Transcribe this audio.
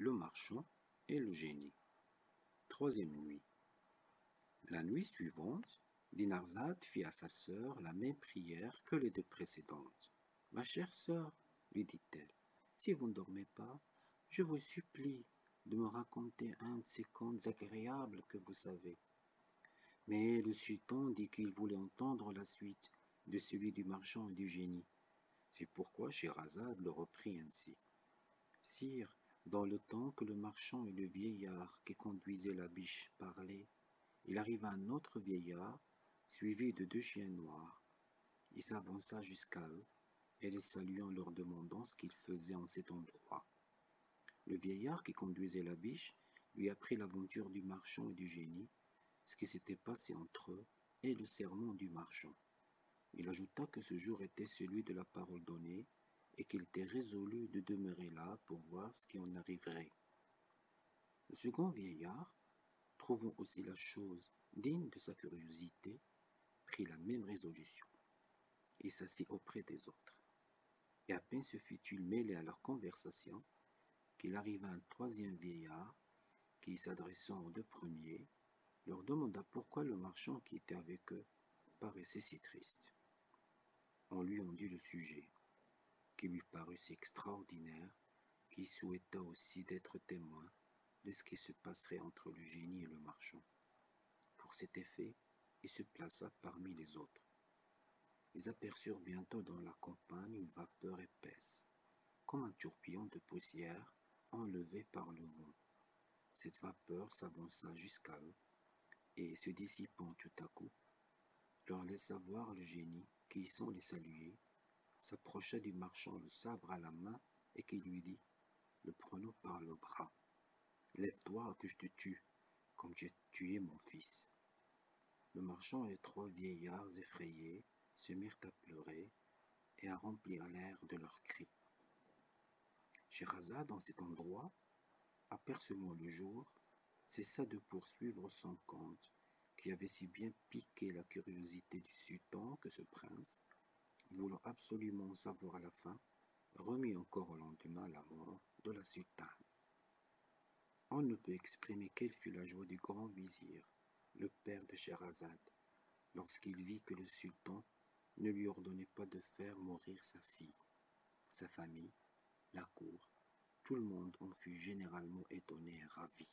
le marchand et le génie. Troisième nuit. La nuit suivante, Dinarzade fit à sa sœur la même prière que les deux précédentes. « Ma chère sœur, lui dit-elle, si vous ne dormez pas, je vous supplie de me raconter un de ces contes agréables que vous savez. » Mais le sultan dit qu'il voulait entendre la suite de celui du marchand et du génie. C'est pourquoi Scheherazade le reprit ainsi. « Sire, dans le temps que le marchand et le vieillard qui conduisait la biche parlaient, il arriva un autre vieillard, suivi de 2 chiens noirs. Il s'avança jusqu'à eux, et les saluant leur demandant ce qu'ils faisaient en cet endroit. Le vieillard qui conduisait la biche lui apprit l'aventure du marchand et du génie, ce qui s'était passé entre eux et le serment du marchand. Il ajouta que ce jour était celui de la parole donnée et qu'il était résolu de demeurer là pour voir ce qui en arriverait. Le second vieillard, trouvant aussi la chose digne de sa curiosité, prit la même résolution et s'assit auprès des autres. Et à peine se fut-il mêlé à leur conversation qu'il arriva un troisième vieillard qui, s'adressant aux 2 premiers, leur demanda pourquoi le marchand qui était avec eux paraissait si triste. On lui en dit le sujet, qui lui parut si extraordinaire qu'il souhaita aussi d'être témoin de ce qui se passerait entre le génie et le marchand. Pour cet effet, il se plaça parmi les autres. Ils aperçurent bientôt dans la campagne une vapeur épaisse, comme un tourbillon de poussière enlevé par le vent. Cette vapeur s'avança jusqu'à eux, et se dissipant tout à coup, leur laissa voir le génie qui, sans les saluer, s'approcha du marchand le sabre à la main et qui lui dit, le prenant par le bras, « Lève-toi que je te tue, comme tu as tué mon fils. » Le marchand et les 3 vieillards effrayés se mirent à pleurer et à remplir l'air de leurs cris. Scheherazade, en cet endroit, apercevant le jour, cessa de poursuivre son conte, qui avait si bien piqué la curiosité du sultan que ce prince, voulant absolument savoir la fin, remit encore au lendemain la mort de la sultane. On ne peut exprimer quelle fut la joie du grand vizir, le père de Scheherazade, lorsqu'il vit que le sultan ne lui ordonnait pas de faire mourir sa fille. Sa famille, la cour, tout le monde en fut généralement étonné et ravi.